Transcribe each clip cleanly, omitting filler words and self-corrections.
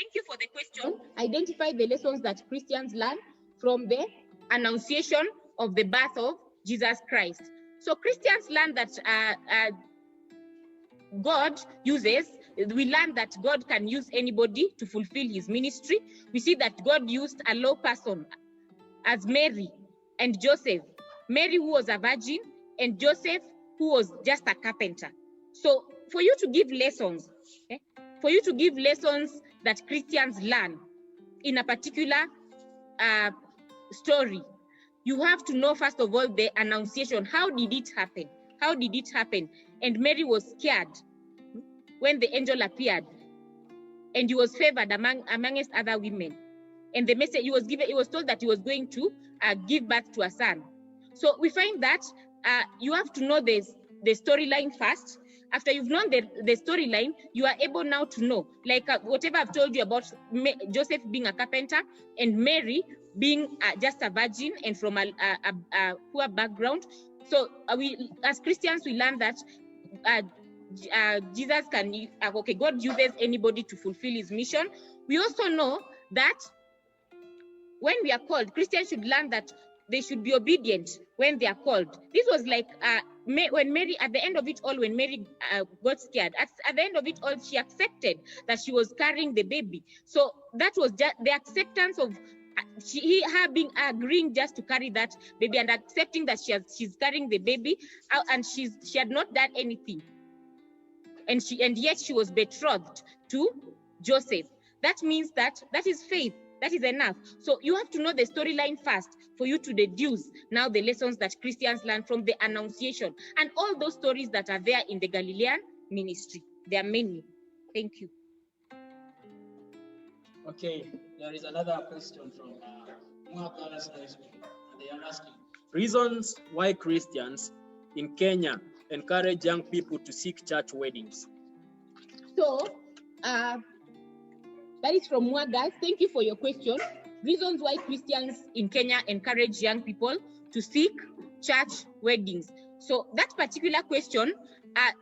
Thank you for the question. Identify the lessons that Christians learn from the annunciation of the birth of Jesus Christ. So Christians learn that we learn that God can use anybody to fulfill his ministry. We see that God used a low person as Mary and Joseph. Mary, who was a virgin, and Joseph, who was just a carpenter. So for you to give lessons, that Christians learn in a particular story, you have to know, first of all, the annunciation. How did it happen? How did it happen? And Mary was scared when the angel appeared, and he was favored amongst other women. And the message he was given, he was told that he was going to give birth to a son. So we find that you have to know the storyline first. After you've known the storyline, you are able now to know, like whatever I've told you about Joseph being a carpenter and Mary being just a virgin and from a poor background. So we, as Christians, we learn that Jesus can, God uses anybody to fulfill his mission. We also know that when we are called, Christians should learn that they should be obedient when they are called. This was like when Mary, at the end of it all, when Mary got scared, at the end of it all, she accepted that she was carrying the baby. So that was just the acceptance of her agreeing just to carry that baby and accepting that she's carrying the baby, and she had not done anything, and yet she was betrothed to Joseph. That means that is faith. That is enough. So you have to know the storyline first for you to deduce now the lessons that Christians learn from the annunciation and all those stories that are there in the Galilean ministry. There are many. Thank you. Okay, there is another question from Muhammad. They are asking reasons why Christians in Kenya encourage young people to seek church weddings. So, that is from Mwagas. Thank you for your question. Reasons why Christians in Kenya encourage young people to seek church weddings. So that particular question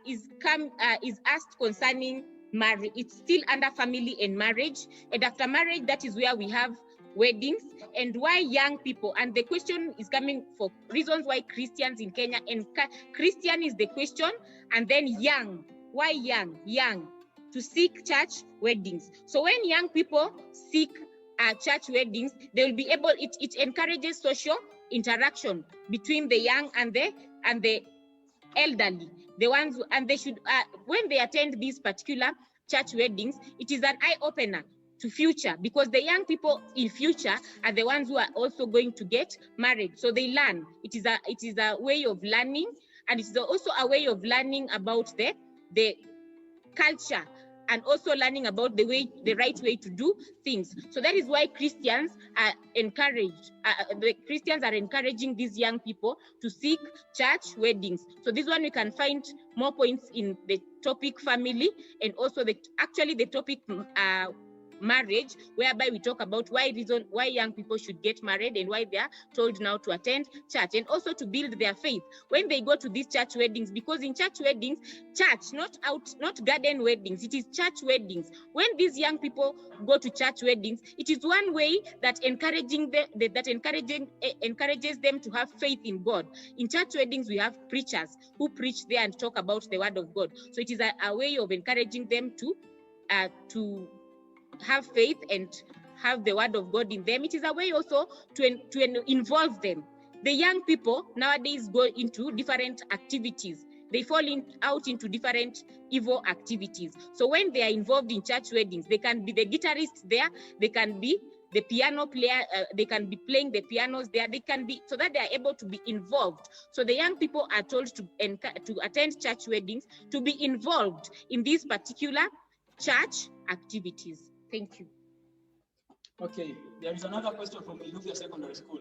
is asked concerning marriage. It's still under family and marriage. And after marriage, that is where we have weddings. And why young people? And the question is coming for reasons why Christians in Kenya, and Christian is the question, and then young. Why young? Young. To seek church weddings. So when young people seek church weddings, they will be able. It encourages social interaction between the young and the elderly. The ones, and they should when they attend these particular church weddings, it is an eye opener to future, because the young people in future are the ones who are also going to get married. So they learn. It is a way of learning, and it is also a way of learning about the culture, and also learning about the right way to do things. So that is why Christians are encouraged. The Christians are encouraging these young people to seek church weddings. So this one we can find more points in the topic family, and also the topic marriage, whereby we talk about why young people should get married and why they are told now to attend church, and also to build their faith when they go to these church weddings. Because in church weddings, not garden weddings, it is church weddings. When these young people go to church weddings, it is one way that encourages them to have faith in God. In church weddings, we have preachers who preach there and talk about the word of God. So it is a way of encouraging them to have faith and have the word of God in them. It is a way also to involve them. The young people nowadays go into different activities. They fall out into different evil activities. So when they are involved in church weddings, they can be the guitarists there, they can be the piano player, they can be playing the pianos there, they can be, so that they are able to be involved. So the young people are told to attend church weddings, to be involved in these particular church activities. Thank you. Okay, there is another question from Iluvia Secondary School.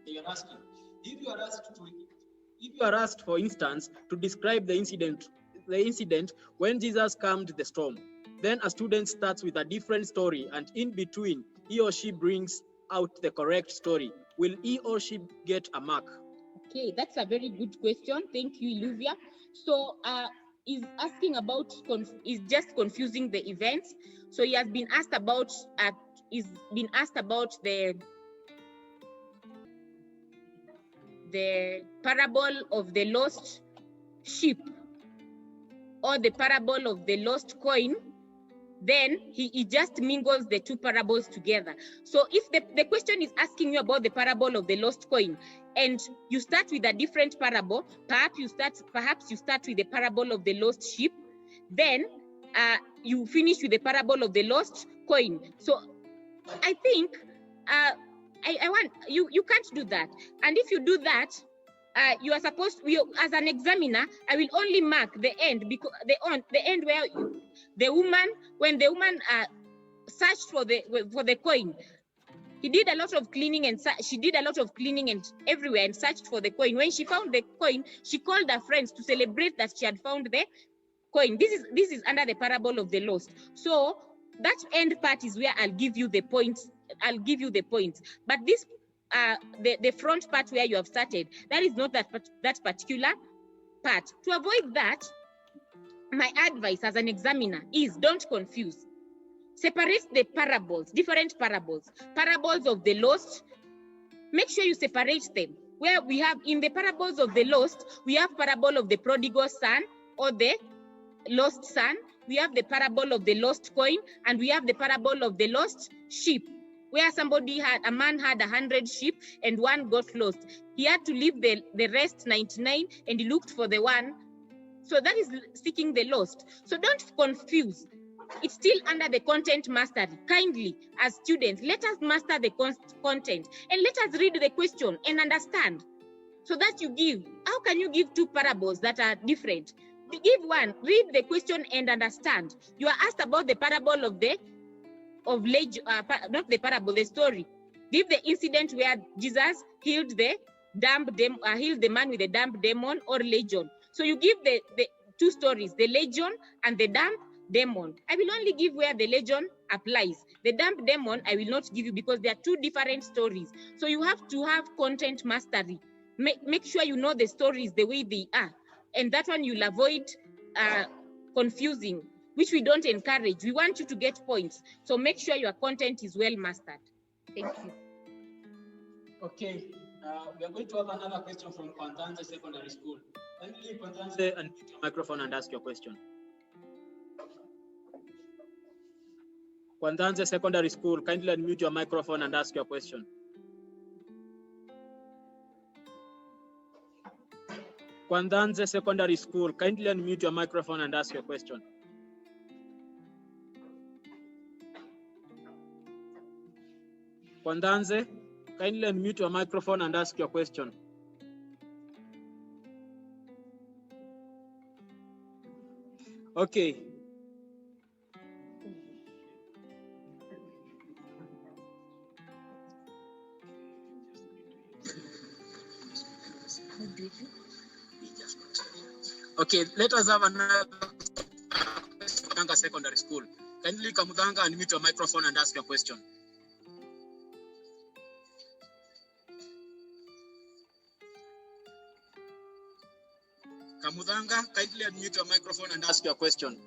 They are asking, if you are asked, for instance, to describe the incident when Jesus calmed the storm, then a student starts with a different story, and in between, he or she brings out the correct story, will he or she get a mark? Okay, that's a very good question. Thank you, Iluvia. So is asking about, is just confusing the events. So he has been asked about, the parable of the lost sheep or the parable of the lost coin. Then he just mingles the two parables together. So if the question is asking you about the parable of the lost coin, and you start with a different parable, perhaps you start with the parable of the lost sheep, then you finish with the parable of the lost coin. So I think I want you can't do that. And if you do that, you are supposed to, as an examiner, I will only mark the end, because the end where when the woman searched for the coin. He did a lot of cleaning, and she did a lot of cleaning and everywhere, and searched for the coin. When she found the coin, she called her friends to celebrate that she had found the coin. This is under the parable of the lost. So that end part is where I'll give you the points. But this the front part where you have started, that is not that particular part. To avoid that, my advice as an examiner is, don't confuse. Separate the parables, different parables. Parables of the lost, make sure you separate them. Where we have, in the parables of the lost, we have parable of the prodigal son or the lost son. We have the parable of the lost coin, and we have the parable of the lost sheep, where a man had 100 sheep and one got lost. He had to leave the rest 99, and he looked for the one. So that is seeking the lost. So don't confuse. It's still under the content mastery. Kindly, as students, let us master the content, and let us read the question and understand, so that you give. How can you give two parables that are different? Give one, read the question and understand. You are asked about the parable not the parable, the story. Give the incident where Jesus healed the man with the damp demon or legion. So you give the two stories, the legion and the damp demon. I will only give where the legion applies. The damp demon I will not give you, because they are two different stories. So you have to have content mastery. Make sure you know the stories the way they are, and that one you'll avoid confusing, which we don't encourage. We want you to get points. So make sure your content is well mastered. Thank you. Okay, we are going to have another question from Kwanzanze Secondary School. Kindly, Kwanzanze, unmute your microphone and ask your question. Kwanzanze Secondary School, kindly unmute your microphone and ask your question. Kwanzanze Secondary School, kindly unmute your microphone and ask your question. Kwanzanze, kindly unmute your microphone and ask your question. Okay. Okay, let us have another Kamudanga Secondary School. Kindly, Kamudanga, unmute your microphone and ask your question. Kamudanga, kindly unmute your microphone and ask your question.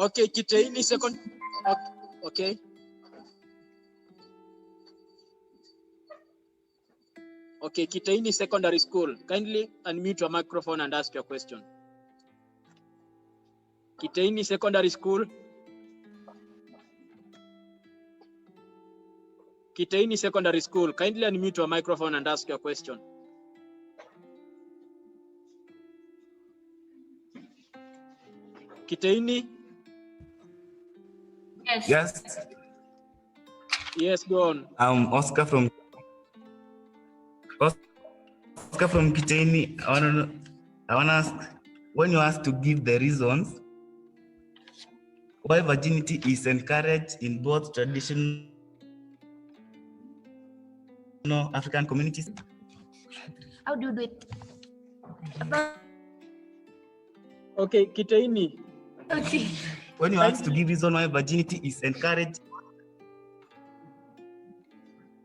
Okay, Kiteini second. Okay. Okay, Kiteini Secondary School, kindly unmute your microphone and ask your question. Kiteini Secondary School. Kiteini Secondary School, kindly unmute your microphone and ask your question. Kiteini? Yes. Yes, go on. Oscar from Kiteini. I want to ask, when you ask to give the reasons why virginity is encouraged in both traditional African communities. How do you do it? Okay, Kiteini. Okay. When you ask to give reason why virginity is encouraged.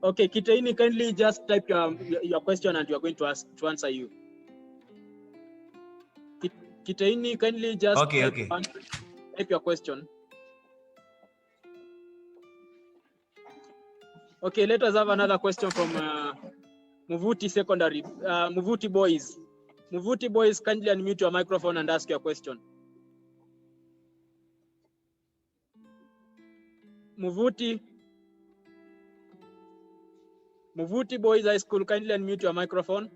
Okay, Kitaini, kindly just type your question and we are going to answer you. Kitaini, kindly just type your question. Okay, let us have another question from Muvuti Secondary. Muvuti Boys. Muvuti Boys, kindly unmute your microphone and ask your question. Muvuti Boys High School, kindly unmute your microphone.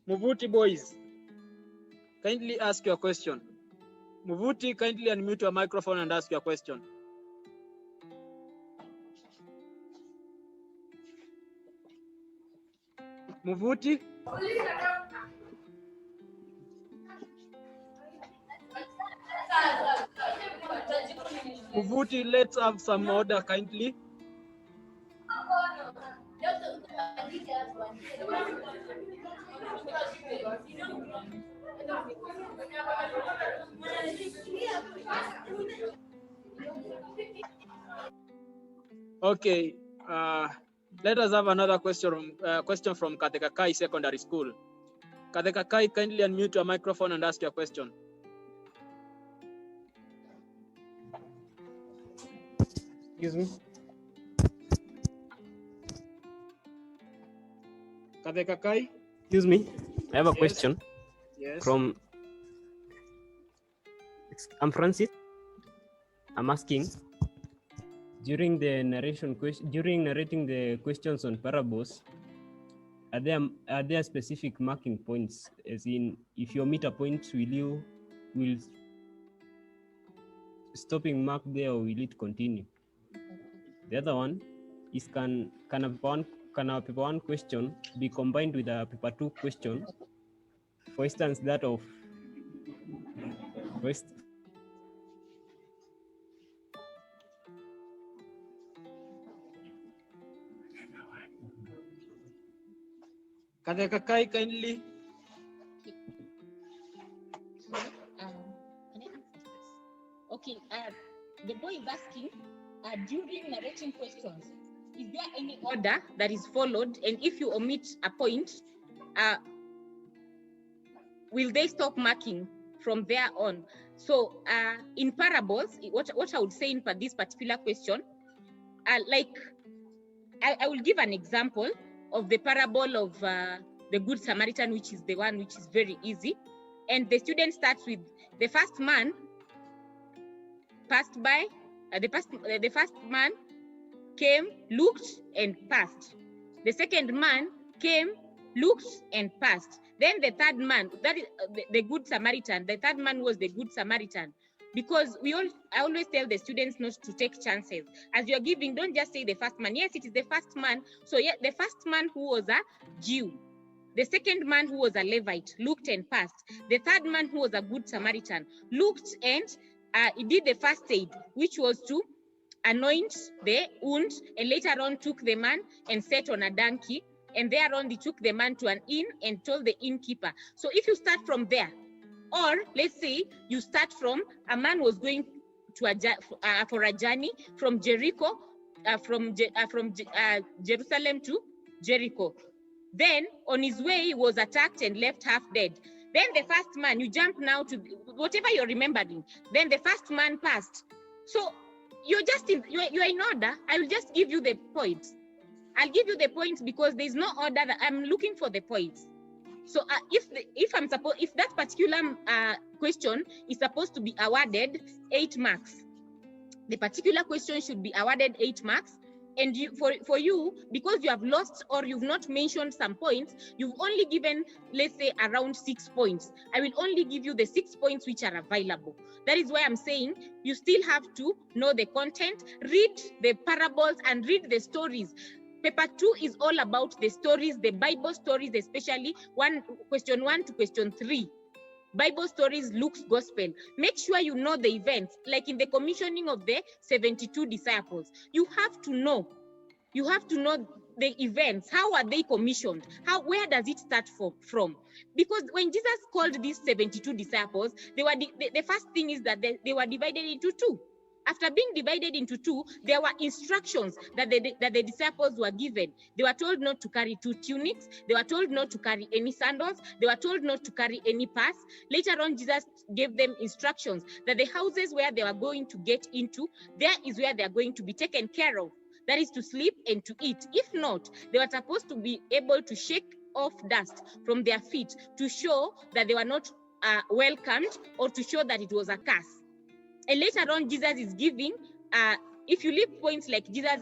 Muvuti Boys, kindly ask your question. Muvuti, kindly unmute your microphone and ask your question. Muvuti? Muvuti, let's have some order, kindly. Okay, let us have another question from Kathekakai Secondary School. Kathekakai, kindly unmute your microphone and ask your question. Excuse me. Kathekakai? Excuse me. I have a Yes. question Yes. from. I'm Francis. I'm asking. During narrating the questions on parables, are there specific marking points? As in, if you omit a point, will stopping mark there, or will it continue? The other one is can a paper one question be combined with a paper two question? For instance, that of Kathekakai, kindly. Okay, the boy is asking, during narrating questions, is there any order that is followed? And if you omit a point, will they stop marking from there on? So in parables, what I would say in this particular question, like I will give an example of the parable of the Good Samaritan, which is the one which is very easy. And the student starts with the first man passed by, the first man came, looked, and passed. The second man came, looked, and passed. Then the third man, that is the Good Samaritan, the third man was the Good Samaritan. Because I always tell the students not to take chances. As you're giving, don't just say the first man. Yes, it is the first man. So yeah, the first man who was a Jew. The second man who was a Levite looked and passed. The third man who was a Good Samaritan looked and he did the first aid, which was to anoint the wound, and later on took the man and set on a donkey, and thereon he took the man to an inn and told the innkeeper. So if you start from there, or let's say you start from a man was going to for a journey from Jericho, Jerusalem to Jericho. Then on his way he was attacked and left half dead. Then the first man, you jump now to whatever you're remembering. Then the first man passed. So you're in order. I will just give you the points. I'll give you the points because there's no order. That I'm looking for the points. So if that particular question is supposed to be awarded 8 marks, the particular question should be awarded 8 marks. And for you, because you have lost or you've not mentioned some points, you've only given, let's say, around 6 points. I will only give you the 6 points which are available. That is why I'm saying you still have to know the content, read the parables, and read the stories. Paper 2 is all about the stories, the Bible stories, especially question 1 to question 3. Bible stories, Luke's gospel. Make sure you know the events, like in the commissioning of the 72 disciples. You have to know the events. How are they commissioned? Where does it start from? Because when Jesus called these 72 disciples, the first thing is that they were divided into two. After being divided into two, there were instructions that the disciples were given. They were told not to carry 2 tunics. They were told not to carry any sandals. They were told not to carry any purse. Later on, Jesus gave them instructions that the houses where they were going to get into, there is where they are going to be taken care of. That is to sleep and to eat. If not, they were supposed to be able to shake off dust from their feet to show that they were not welcomed, or to show that it was a curse. And later on, Jesus is giving, if you leave points like Jesus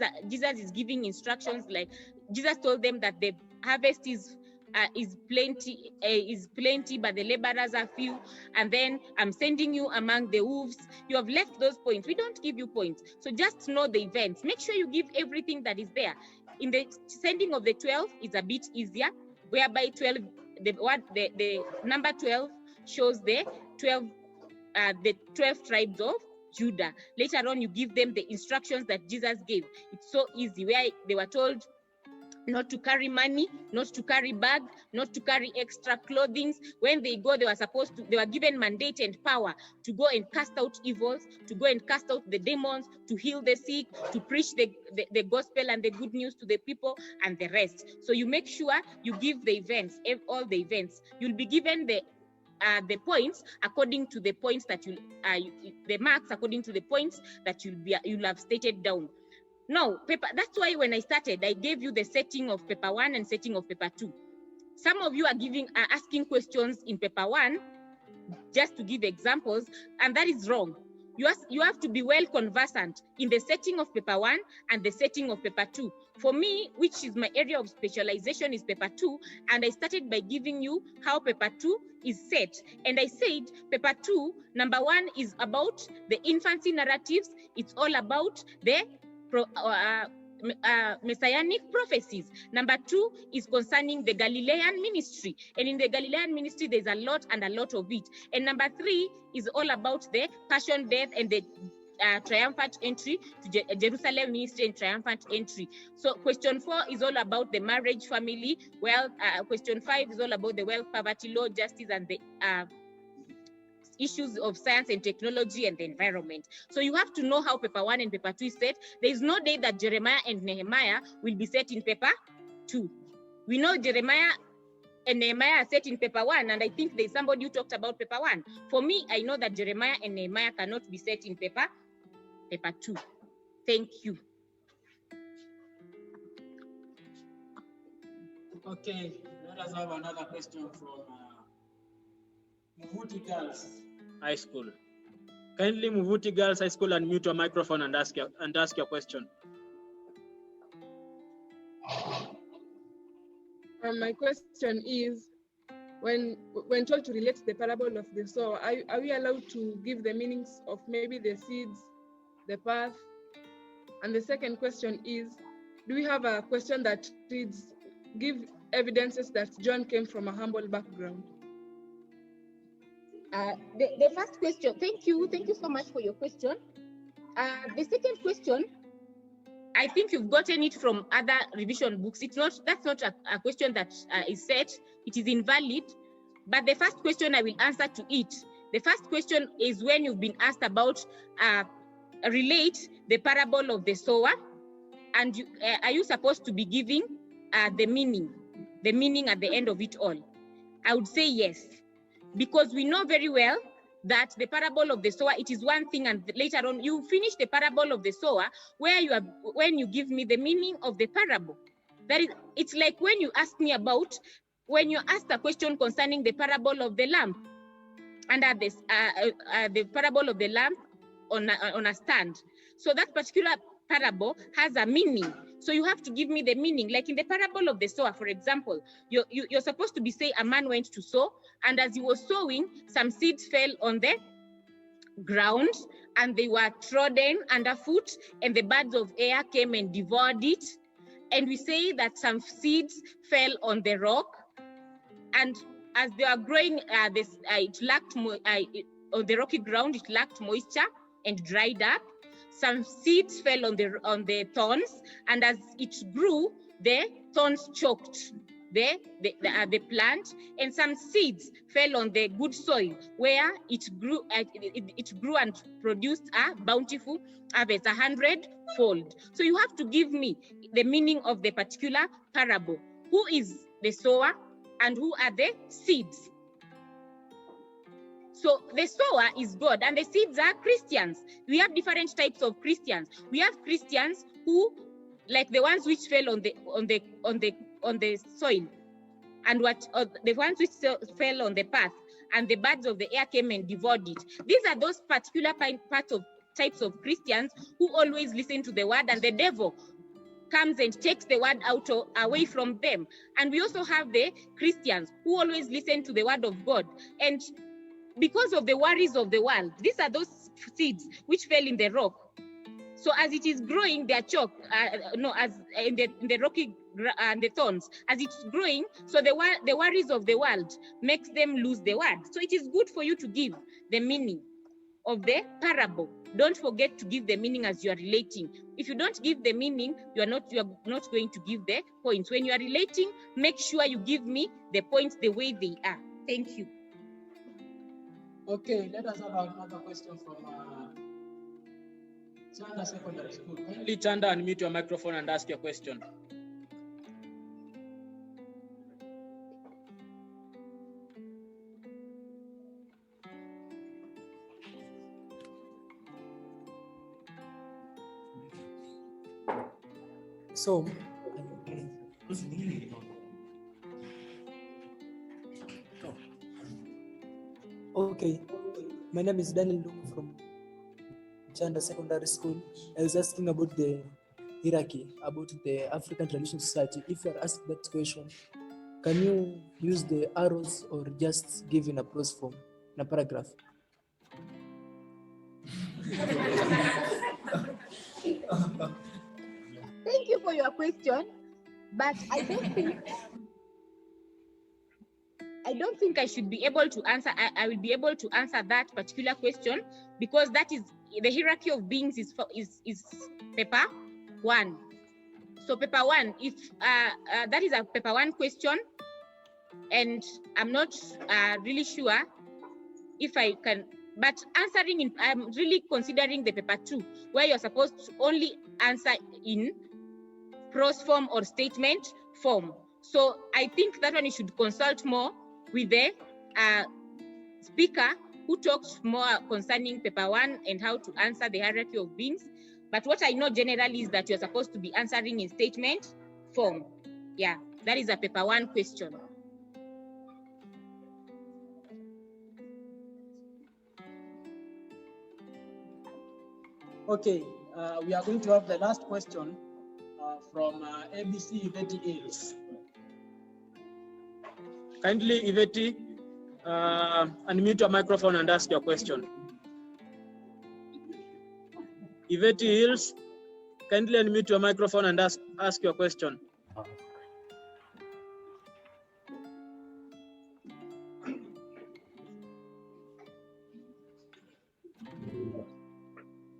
is giving instructions, like Jesus told them that the harvest is plenty, but the laborers are few. And then I'm sending you among the wolves. You have left those points. We don't give you points. So just know the events. Make sure you give everything that is there. In the sending of the 12 is a bit easier, whereby 12, the number 12 shows the 12 tribes of Judah. Later on, you give them the instructions that Jesus gave. It's so easy, where they were told not to carry money, not to carry bag, not to carry extra clothing. When they go, they were given mandate and power to go and cast out evils, to go and cast out the demons, to heal the sick, to preach the gospel and the good news to the people, and the rest. So you make sure you give the events, all the events. You'll be given the points according to the points that the marks according to the points that you'll have stated down. Now, that's why when I started, I gave you the setting of paper 1 and setting of paper 2. Some of you are asking questions in paper 1 just to give examples, and that is wrong. You have to be well conversant in the setting of paper 1 and the setting of paper 2. For me, which is my area of specialization, is paper 2, and I started by giving you how paper 2 is set. And I said paper 2, number 1 is about the infancy narratives. It's all about the messianic prophecies. Number 2 is concerning the Galilean ministry, and in the Galilean ministry there's a lot of it. And number 3 is all about the passion, death, and the triumphant entry to Jerusalem ministry and triumphant entry. So question 4 is all about the marriage, family, wealth. Question 5 is all about the wealth, poverty, law, justice, and the issues of science and technology and the environment. So you have to know how paper 1 and paper 2 is set. There is no day that Jeremiah and Nehemiah will be set in paper 2. We know Jeremiah and Nehemiah are set in paper 1, and I think there's somebody who talked about paper 1. For me, I know that Jeremiah and Nehemiah cannot be set in paper 2. Thank you. Okay, let us have another question from Muvuti Girls High School. Kindly, Muvuti Girls High School, unmute your microphone and ask your question. My question is, when told to relate the parable of the sower, are we allowed to give the meanings of maybe the seeds, the path? And the second question is, do we have a question that reads, give evidences that John came from a humble background? The first question, thank you so much for your question. The second question, I think you've gotten it from other revision books. That's not a question that is set. It is invalid. But the first question I will answer to it. The first question is when you've been asked about relate the parable of the sower, and are you supposed to be giving the meaning at the end of it all? I would say yes, because we know very well that the parable of the sower, it is one thing, and later on you finish the parable of the sower when you give me the meaning of the parable. It's like when you ask me about, when you asked a question concerning the parable of the lamp, under this the parable of the lamp on a stand. So that particular parable has a meaning. So you have to give me the meaning. Like in the parable of the sower, for example, you're supposed to be saying a man went to sow, and as he was sowing, some seeds fell on the ground and they were trodden underfoot, and the birds of air came and devoured it. And we say that some seeds fell on the rock, and as they are growing, it lacked on the rocky ground, it lacked moisture and dried up. Some seeds fell on the thorns, and as it grew, the thorns choked the plant, and some seeds fell on the good soil where it grew and produced a bountiful harvest, 100-fold. So you have to give me the meaning of the particular parable. Who is the sower and who are the seeds? So the sower is God and the seeds are Christians. We have different types of Christians. We have Christians who, like the ones which fell on the soil, and the ones which fell on the path, and the birds of the air came and devoured it. These are those particular types of Christians who always listen to the word, and the devil comes and takes the word away from them. And we also have the Christians who always listen to the word of God, and because of the worries of the world, these are those seeds which fell in the rock. So as it is growing, they are choked. As in the rocky and the thorns, as it's growing, so the worries of the world makes them lose the word. So it is good for you to give the meaning of the parable. Don't forget to give the meaning as you are relating. If you don't give the meaning, you are not going to give the points. When you are relating, make sure you give me the points the way they are. Thank you. Okay, let us have another question from Chanda Secondary School. Kindly, Chanda, unmute your microphone and ask your question. So, okay, my name is Daniel Ndungu from Chanda Secondary School. I was asking about the hierarchy, about the African Traditional Society. If you are asked that question, can you use the arrows or just give in a prose form, in a paragraph? Thank you for your question, but I don't think I should be able to answer. I will be able to answer that particular question, because that is the hierarchy of beings is paper 1. So paper 1, if that is a paper 1 question, and I'm not really sure if I can. But answering I'm really considering the paper 2, where you're supposed to only answer in prose form or statement form. So I think that one you should consult more with the speaker who talks more concerning paper 1 and how to answer the hierarchy of beings. But what I know generally is that you're supposed to be answering in statement form. Yeah, that is a paper 1 question. Okay, we are going to have the last question from ABC Iveti Hills. Kindly, Iveti, unmute your microphone and ask your question. Iveti Hills, kindly unmute your microphone and ask your question.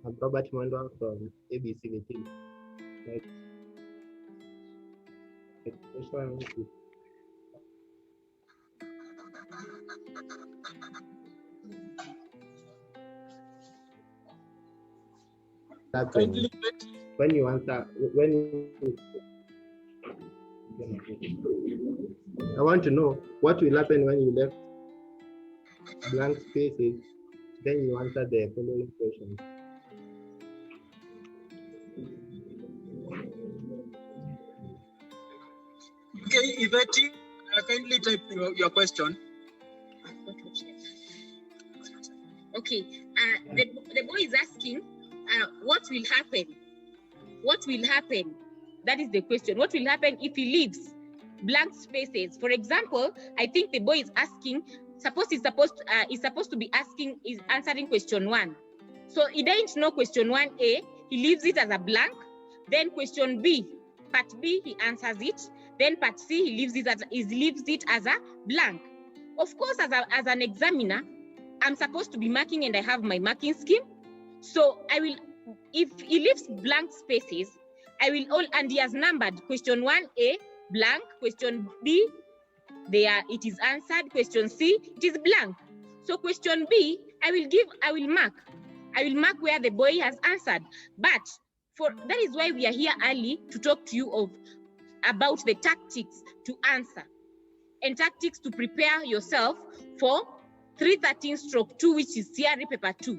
I'm Robert Mwandwa from ABC Iveti. My question is, when you answer, I want to know what will happen when you left blank spaces, then you answer the following questions. Okay, Iveti, kindly type your question. Okay, the boy is asking, what will happen? What will happen? That is the question. What will happen if he leaves blank spaces? For example, I think the boy is asking, suppose he's supposed to be answering question 1. So he doesn't know question 1A, he leaves it as a blank. Then question B, part B, he answers it. Then part C, he leaves it as a blank. Of course, as an examiner, I'm supposed to be marking, and I have my marking scheme. So I will, if he leaves blank spaces, and he has numbered question 1A, blank, question B, it is answered, question C, it is blank. So question B, I will mark where the boy has answered. But that is why we are here early to talk to you about the tactics to answer and tactics to prepare yourself for 313/2, which is C.R.E. paper 2.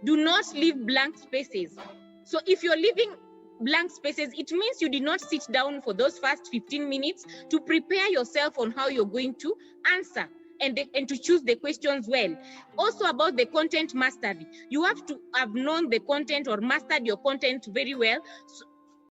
Do not leave blank spaces. So if you're leaving blank spaces, it means you did not sit down for those first 15 minutes to prepare yourself on how you're going to answer and to choose the questions well. Also about the content mastery, you have to have known the content or mastered your content very well